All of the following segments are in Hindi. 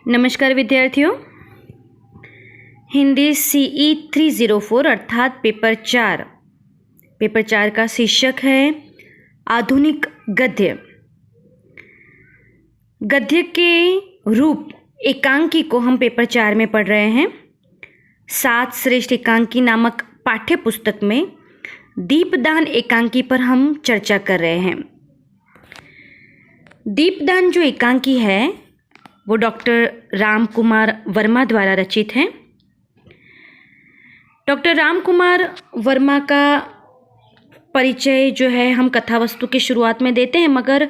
नमस्कार विद्यार्थियों। हिंदी CE 304 अर्थात पेपर चार का शीर्षक है आधुनिक गद्य। गद्य के रूप एकांकी को हम पेपर 4 में पढ़ रहे हैं। 7 श्रेष्ठ एकांकी नामक पाठ्य पुस्तक में दीपदान एकांकी पर हम चर्चा कर रहे हैं। दीपदान जो एकांकी है वो डॉक्टर राम कुमार वर्मा द्वारा रचित है। डॉक्टर राम कुमार वर्मा का परिचय जो है हम कथावस्तु की शुरुआत में देते हैं, मगर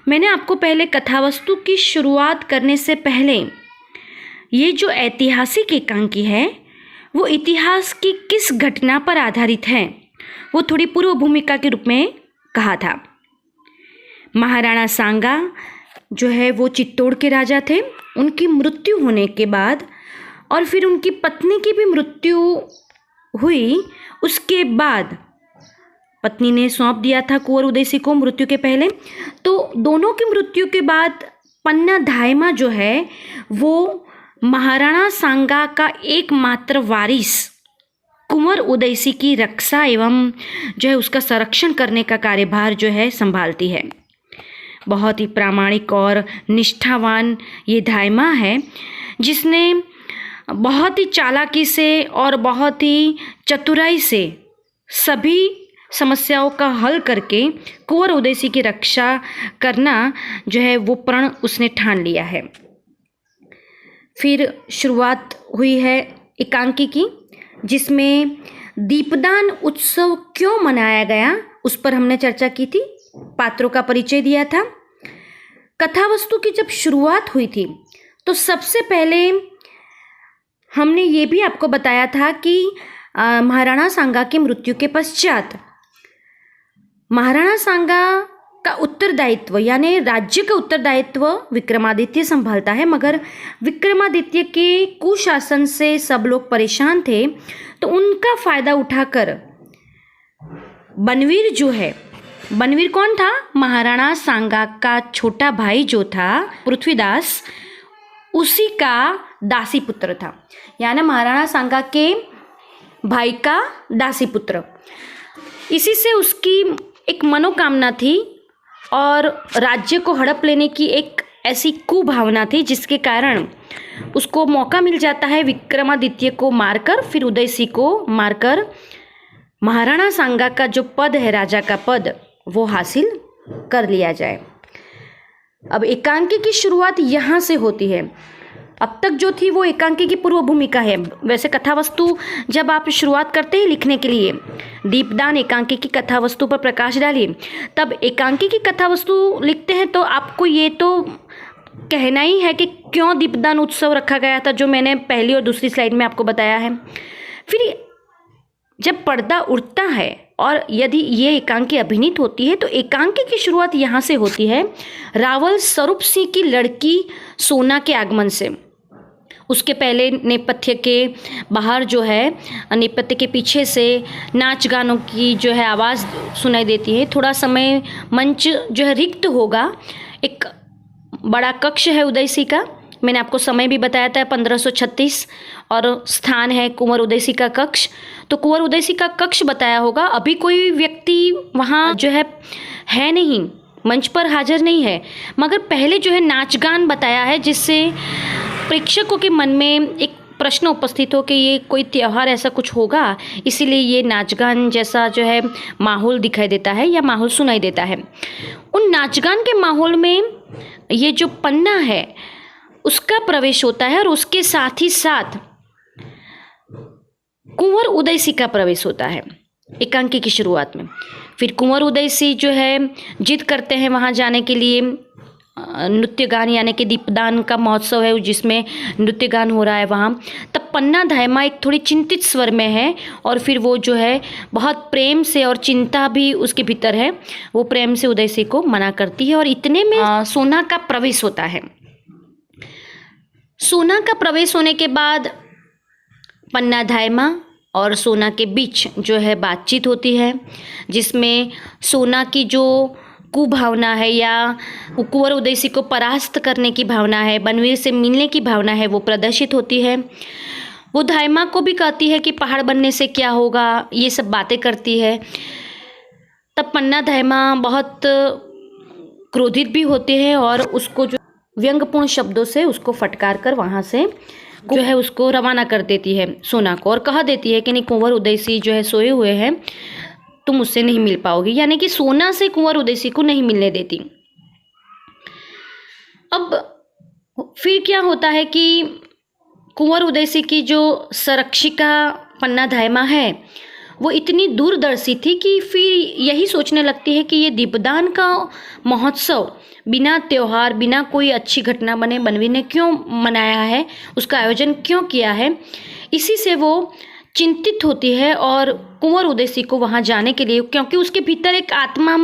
मैंने आपको पहले कथावस्तु की शुरुआत करने से पहले ये जो ऐतिहासिक एकांकी है वो इतिहास की किस घटना पर आधारित है वो थोड़ी पूर्व भूमिका के रूप में कहा था। महाराणा सांगा जो है वो चित्तौड़ के राजा थे। उनकी मृत्यु होने के बाद और फिर उनकी पत्नी की भी मृत्यु हुई, उसके बाद पत्नी ने सौंप दिया था कुंवर उदयसिंह को मृत्यु के पहले। तो दोनों की मृत्यु के बाद पन्ना धायमा जो है वो महाराणा सांगा का एकमात्र वारिस कुंवर उदयसिंह की रक्षा एवं जो है उसका संरक्षण करने का कार्यभार जो है संभालती है। बहुत ही प्रामाणिक और निष्ठावान ये धायमा है जिसने बहुत ही चालाकी से और बहुत ही चतुराई से सभी समस्याओं का हल करके कुंवर उदयसिंह की रक्षा करना जो है वो प्रण उसने ठान लिया है। फिर शुरुआत हुई है एकांकी की, जिसमें दीपदान उत्सव क्यों मनाया गया उस पर हमने चर्चा की थी, पात्रों का परिचय दिया था। कथावस्तु की जब शुरुआत हुई थी तो सबसे पहले हमने ये भी आपको बताया था कि महाराणा सांगा की मृत्यु के पश्चात महाराणा सांगा का उत्तरदायित्व यानी राज्य का उत्तरदायित्व विक्रमादित्य संभालता है, मगर विक्रमादित्य के कुशासन से सब लोग परेशान थे। तो उनका फायदा उठाकर बनवीर जो है, बनवीर कौन था? महाराणा सांगा का छोटा भाई जो था पृथ्वीदास, उसी का दासी पुत्र था, यानी महाराणा सांगा के भाई का दासी पुत्र। इसी से उसकी एक मनोकामना थी और राज्य को हड़प लेने की एक ऐसी कुभावना थी जिसके कारण उसको मौका मिल जाता है विक्रमादित्य को मारकर, फिर उदयसिंह को मारकर महाराणा सांगा का जो पद है, राजा का पद, वो हासिल कर लिया जाए। अब एकांकी की शुरुआत यहाँ से होती है। अब तक जो थी वो एकांकी की पूर्व भूमिका है। वैसे कथावस्तु जब आप शुरुआत करते हैं लिखने के लिए, दीपदान एकांकी की कथावस्तु पर प्रकाश डालिए, तब एकांकी की कथावस्तु लिखते हैं तो आपको ये तो कहना ही है कि क्यों दीपदान उत्सव रखा गया था, जो मैंने पहली और दूसरी स्लाइड में आपको बताया है। फिर जब पर्दा उठता है और यदि ये एकांकी अभिनीत होती है तो एकांकी की शुरुआत यहाँ से होती है रावल स्वरूप सिंह की लड़की सोना के आगमन से। उसके पहले नेपथ्य के बाहर जो है, नेपथ्य के पीछे से नाच गानों की जो है आवाज़ सुनाई देती है। थोड़ा समय मंच जो है रिक्त होगा। एक बड़ा कक्ष है उदयसिंह का, मैंने आपको समय भी बताया था 1536, और स्थान है कुंवर उदयसिंह का कक्ष। तो कुंवर उदयसिंह का कक्ष बताया होगा। अभी कोई व्यक्ति वहाँ जो है नहीं, मंच पर हाजिर नहीं है, मगर पहले जो है नाच गान बताया है, जिससे प्रेक्षकों के मन में एक प्रश्न उपस्थित हो कि ये कोई त्यौहार ऐसा कुछ होगा, इसीलिए ये नाच गान जैसा जो है माहौल दिखाई देता है या माहौल सुनाई देता है। उन नाच गान के माहौल में ये जो पन्ना है उसका प्रवेश होता है और उसके साथ ही साथ कुंवर उदयसिंह का प्रवेश होता है एकांकी की शुरुआत में। फिर कुंवर उदयसिंह जो है जिद करते हैं वहाँ जाने के लिए। नृत्य गान यानी कि दीपदान का महोत्सव है जिसमें नृत्य गान हो रहा है वहाँ। तब पन्ना धायमा एक थोड़ी चिंतित स्वर में है और फिर वो जो है बहुत प्रेम से, और चिंता भी उसके भीतर है, वो प्रेम से उदयसिंह को मना करती है। और इतने में सोना का प्रवेश होता है। सोना का प्रवेश होने के बाद पन्ना धायमा और सोना के बीच जो है बातचीत होती है, जिसमें सोना की जो कुभावना है या कुंवर उदयसी को परास्त करने की भावना है, बनवीर से मिलने की भावना है, वो प्रदर्शित होती है। वो धायमा को भी कहती है कि पहाड़ बनने से क्या होगा, ये सब बातें करती है। तब पन्ना धायमा बहुत क्रोधित भी होते हैं और उसको जो व्यंग्यपूर्ण शब्दों से उसको फटकार कर वहाँ से जो है उसको रवाना कर देती है सोना को, और कह देती है कि नहीं, कुंवर उदयसी जो है सोए हुए हैं, तुम उससे नहीं मिल पाओगी। यानी कि सोना से कुंवर उदयसी को नहीं मिलने देती। अब फिर क्या होता है कि कुंवर उदयसी की जो संरक्षिका पन्ना धायमा है वो इतनी दूरदर्शी थी कि फिर यही सोचने लगती है कि ये दीपदान का महोत्सव बिना त्योहार, बिना कोई अच्छी घटना बने बनवीर ने क्यों मनाया है, उसका आयोजन क्यों किया है। इसी से वो चिंतित होती है और कुंवर उदयसी को वहाँ जाने के लिए, क्योंकि उसके भीतर एक आत्मा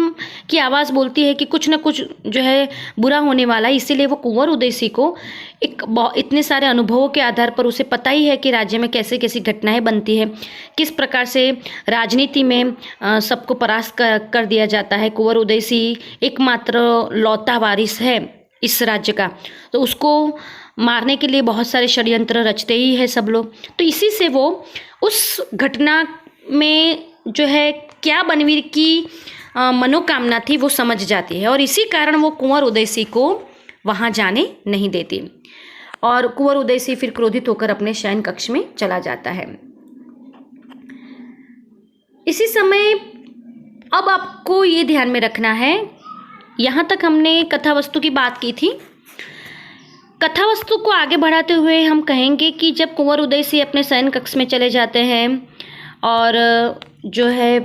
की आवाज़ बोलती है कि कुछ न कुछ जो है बुरा होने वाला है। इसीलिए वो कुंवर उदयसी को इतने सारे अनुभवों के आधार पर उसे पता ही है कि राज्य में कैसे कैसी घटनाएं बनती है, किस प्रकार से राजनीति में सबको परास्त कर दिया जाता है। कुंवर उदयसी एकमात्र लौता वारिस है इस राज्य का, तो उसको मारने के लिए बहुत सारे षड्यंत्र रचते ही है सब लोग। तो इसी से वो उस घटना में जो है क्या बनवीर की मनोकामना थी वो समझ जाती है, और इसी कारण वो कुंवर उदयसी को वहाँ जाने नहीं देती, और कुंवर उदयसी फिर क्रोधित होकर अपने शयन कक्ष में चला जाता है। इसी समय अब आपको ये ध्यान में रखना है, यहाँ तक हमने कथा वस्तु की बात की थी। कथा वस्तु को आगे बढ़ाते हुए हम कहेंगे कि जब कुंवर उदयसी अपने शयन कक्ष में चले जाते हैं और जो है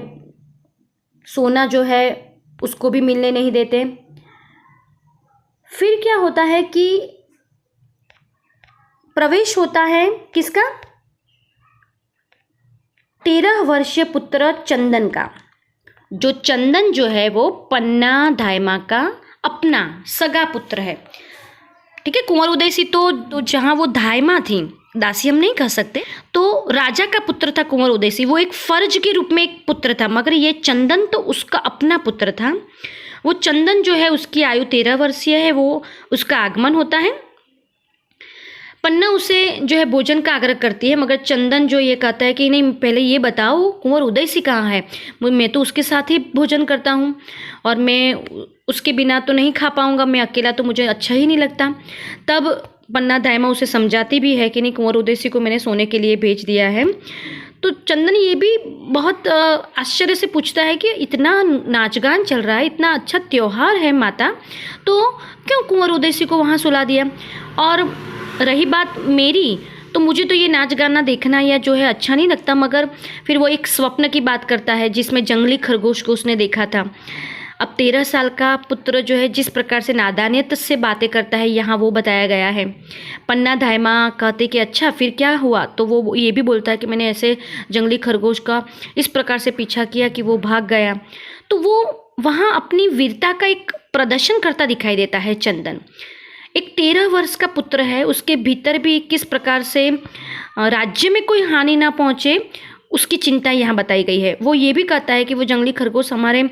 सोना जो है उसको भी मिलने नहीं देते, फिर क्या होता है कि प्रवेश होता है किसका, 13 वर्षीय पुत्र चंदन का। जो चंदन जो है वो पन्ना धायमा का अपना सगा पुत्र है। ठीक है, कुंवर उदयसी तो जहाँ वो धायमा थी, दासी हम नहीं कह सकते, तो राजा का पुत्र था कुंवर उदयसी, वो एक फर्ज के रूप में एक पुत्र था, मगर ये चंदन तो उसका अपना पुत्र था। वो चंदन जो है उसकी आयु 13 वर्षीय है, वो उसका आगमन होता है। पन्ना उसे जो है भोजन का आग्रह करती है, मगर चंदन जो ये कहता है कि नहीं, पहले ये बताओ कुंवर उदयसी कहाँ है, मैं तो उसके साथ ही भोजन करता हूँ और मैं उसके बिना तो नहीं खा पाऊँगा, मैं अकेला तो मुझे अच्छा ही नहीं लगता। तब पन्ना धायमा उसे समझाती भी है कि नहीं, कुंवर उदयसी को मैंने सोने के लिए भेज दिया है। तो चंदन ये भी बहुत आश्चर्य से पूछता है कि इतना नाच गान चल रहा है, इतना अच्छा त्योहार है माता, तो क्यों कुंवर उदयसी को वहाँ सुला दिया। और रही बात मेरी, तो मुझे तो ये नाच गाना देखना या जो है अच्छा नहीं लगता, मगर फिर वो एक स्वप्न की बात करता है जिसमें जंगली खरगोश को उसने देखा था। अब 13 साल का पुत्र जो है जिस प्रकार से नादानियत से बातें करता है, यहाँ वो बताया गया है। पन्ना धायमा कहते कि अच्छा फिर क्या हुआ, तो वो ये भी बोलता है कि मैंने ऐसे जंगली खरगोश का इस प्रकार से पीछा किया कि वो भाग गया। तो वो वहाँ अपनी वीरता का एक प्रदर्शन करता दिखाई देता है चंदन। एक 13 वर्ष का पुत्र है, उसके भीतर भी किस प्रकार से राज्य में कोई हानि ना पहुँचे उसकी चिंता यहाँ बताई गई है। वो ये भी कहता है कि वो जंगली खरगोश हमारे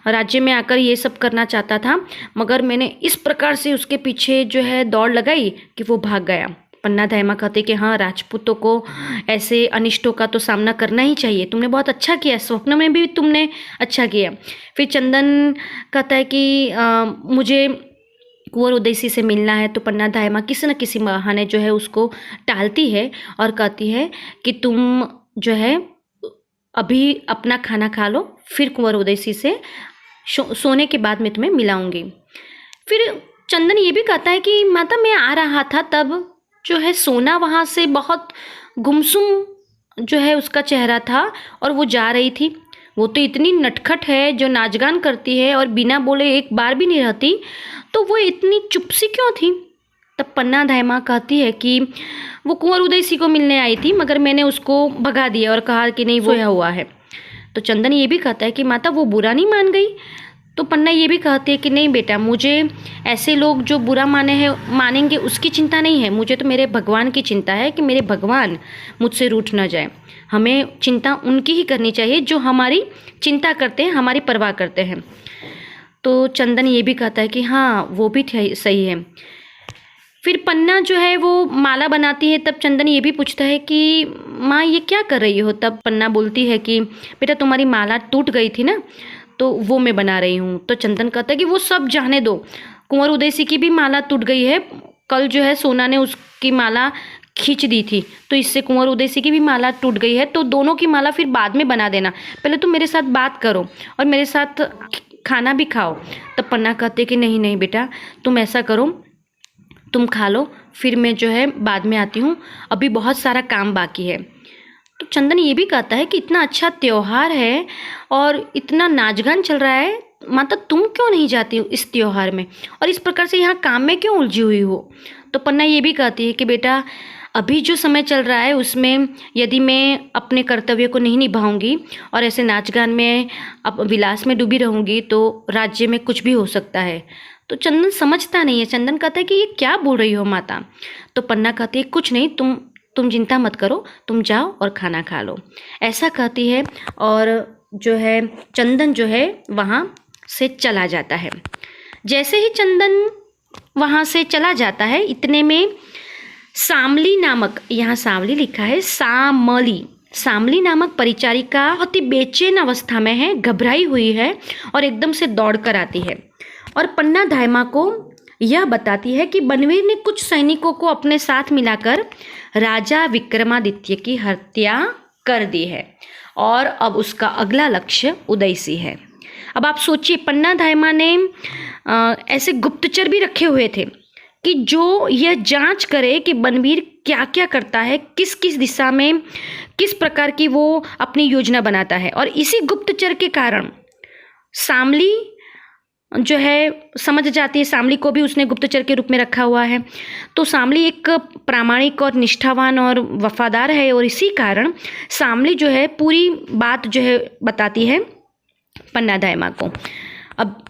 राज्य में आकर ये सब करना चाहता था, मगर मैंने इस प्रकार से उसके पीछे जो है दौड़ लगाई कि वो भाग गया। पन्ना धायमा कहते कि हाँ, राजपूतों को ऐसे अनिष्टों का तो सामना करना ही चाहिए, तुमने बहुत अच्छा किया, स्वप्न में भी तुमने अच्छा किया। फिर चंदन कहता है कि मुझे कुंवर उदयसी से मिलना है, तो पन्ना धायमा किसी न किसी बहाने जो है उसको टालती है और कहती है कि तुम जो है अभी अपना खाना खा लो, फिर कुंवर उदयसी से सोने के बाद मैं तुम्हें मिलाऊंगी। फिर चंदन ये भी कहता है कि माता मैं आ रहा था, तब जो है सोना वहाँ से बहुत गुमसुम जो है उसका चेहरा था और वो जा रही थी। वो तो इतनी नटखट है जो नाच गान करती है और बिना बोले एक बार भी नहीं रहती, तो वो इतनी चुप सी क्यों थी। तब पन्ना धायमा कहती है कि वो कुंवर उदयसी को मिलने आई थी, मगर मैंने उसको भगा दिया और कहा कि नहीं, वो सोया हुआ है। तो चंदन ये भी कहता है कि माता वो बुरा नहीं मान गई। तो पन्ना ये भी कहती है कि नहीं बेटा, मुझे ऐसे लोग जो बुरा मानेंगे उसकी चिंता नहीं है, मुझे तो मेरे भगवान की चिंता है कि मेरे भगवान मुझसे रूठ ना जाए। हमें चिंता उनकी ही करनी चाहिए जो हमारी चिंता करते हैं, हमारी परवाह करते हैं। तो चंदन ये भी कहता है कि हाँ वो भी सही है। फिर पन्ना जो है वो माला बनाती है, तब चंदन ये भी पूछता है कि माँ ये क्या कर रही हो। तब पन्ना बोलती है कि बेटा तुम्हारी माला टूट गई थी ना, तो वो मैं बना रही हूँ। तो चंदन कहता है कि वो सब जाने दो, कुंवर उदयसी की भी माला टूट गई है, कल जो है सोना ने उसकी माला खींच दी थी, तो इससे कुंवर उदयसी की भी माला टूट गई है, तो दोनों की माला फिर बाद में बना देना, पहले तुम मेरे साथ बात करो और मेरे साथ खाना भी खाओ। तब पन्ना कहते कि नहीं नहीं बेटा, तुम ऐसा करो, तुम खा लो, फिर मैं जो है बाद में आती हूँ, अभी बहुत सारा काम बाकी है। तो चंदन ये भी कहता है कि इतना अच्छा त्यौहार है और इतना नाच गान चल रहा है, माता तुम क्यों नहीं जाती हो इस त्यौहार में, और इस प्रकार से यहाँ काम में क्यों उलझी हुई हो। तो पन्ना ये भी कहती है कि बेटा अभी जो समय चल रहा है उसमें यदि मैं अपने कर्तव्य को नहीं निभाऊंगी और ऐसे नाच गान में अब विलास में डूबी रहूंगी तो राज्य में कुछ भी हो सकता है। तो चंदन समझता नहीं है, चंदन कहता है कि ये क्या बोल रही हो माता। तो पन्ना कहती है कुछ नहीं, तुम चिंता मत करो, तुम जाओ और खाना खा लो, ऐसा कहती है। और जो है चंदन जो है वहाँ से चला जाता है। जैसे ही चंदन वहाँ से चला जाता है, इतने में सामली नामक, यहाँ सावली लिखा है सामली नामक परिचारिका बहुत ही बेचैन अवस्था में है, घबराई हुई है और एकदम से दौड़ कर आती है और पन्ना धायमा को यह बताती है कि बनवीर ने कुछ सैनिकों को अपने साथ मिलाकर राजा विक्रमादित्य की हत्या कर दी है और अब उसका अगला लक्ष्य उदयसी है। अब आप सोचिए, पन्ना धायमा ने ऐसे गुप्तचर भी रखे हुए थे कि जो यह जांच करे कि बनवीर क्या क्या करता है, किस किस दिशा में किस प्रकार की वो अपनी योजना बनाता है। और इसी गुप्तचर के कारण सामली जो है समझ जाती है, सामली को भी उसने गुप्तचर के रूप में रखा हुआ है, तो सामली एक प्रामाणिक और निष्ठावान और वफादार है और इसी कारण सामली जो है पूरी बात जो है बताती है पन्ना धायमा को। अब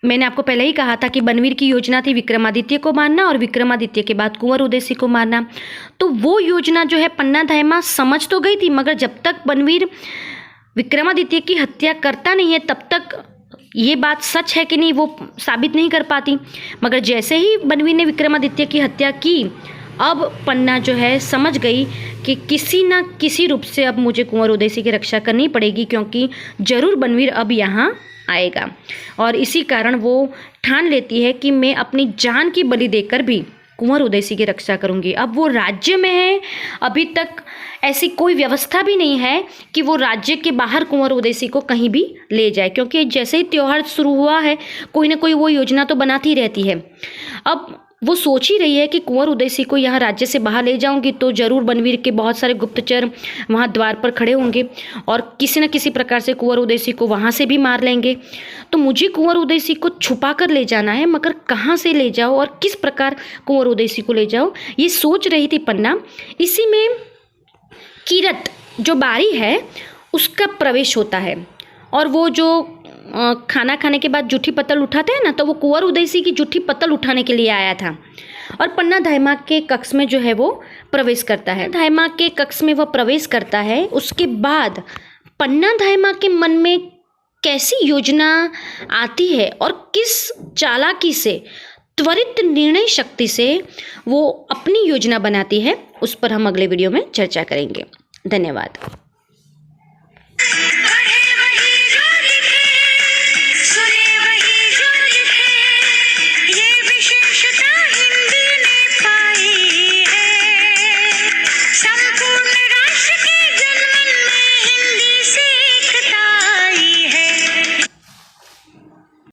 मैंने आपको पहले ही कहा था कि बनवीर की योजना थी विक्रमादित्य को मारना और विक्रमादित्य के बाद कुंवर उदयसी को मारना, तो वो योजना जो है पन्ना धायमा समझ तो गई थी, मगर जब तक बनवीर विक्रमादित्य की हत्या करता नहीं है तब तक ये बात सच है कि नहीं वो साबित नहीं कर पाती। मगर जैसे ही बनवीर ने विक्रमादित्य की हत्या की, अब पन्ना जो है समझ गई कि किसी न किसी रूप से अब मुझे कुंवर उदयसी की रक्षा करनी पड़ेगी, क्योंकि जरूर बनवीर अब यहाँ आएगा। और इसी कारण वो ठान लेती है कि मैं अपनी जान की बलि देकर भी कुंवर उदयसी की रक्षा करूंगी। अब वो राज्य में है, अभी तक ऐसी कोई व्यवस्था भी नहीं है कि वो राज्य के बाहर कुंवर उदयसी को कहीं भी ले जाए, क्योंकि जैसे ही त्यौहार शुरू हुआ है कोई ना कोई वो योजना तो बनाती रहती है। अब वो सोच ही रही है कि कुंवर उदयसी को यहाँ राज्य से बाहर ले जाऊंगी तो जरूर बनवीर के बहुत सारे गुप्तचर वहाँ द्वार पर खड़े होंगे और किसी न किसी प्रकार से कुंवर उदयसी को वहाँ से भी मार लेंगे। तो मुझे कुंवर उदयसी को छुपा कर ले जाना है, मगर कहाँ से ले जाओ और किस प्रकार कुंवर उदयसी को ले जाओ, ये सोच रही थी पन्ना। इसी में किरत जो बारी है उसका प्रवेश होता है और वो जो खाना खाने के बाद जूठी पत्तल उठाते हैं ना, तो वो कुंवर उदयसी की जूठी पत्तल उठाने के लिए आया था और पन्ना धायमा के कक्ष में जो है वो प्रवेश करता है। धायमा के कक्ष में वह प्रवेश करता है, उसके बाद पन्ना धायमा के मन में कैसी योजना आती है और किस चालाकी से, त्वरित निर्णय शक्ति से वो अपनी योजना बनाती है, उस पर हम अगले वीडियो में चर्चा करेंगे। धन्यवाद।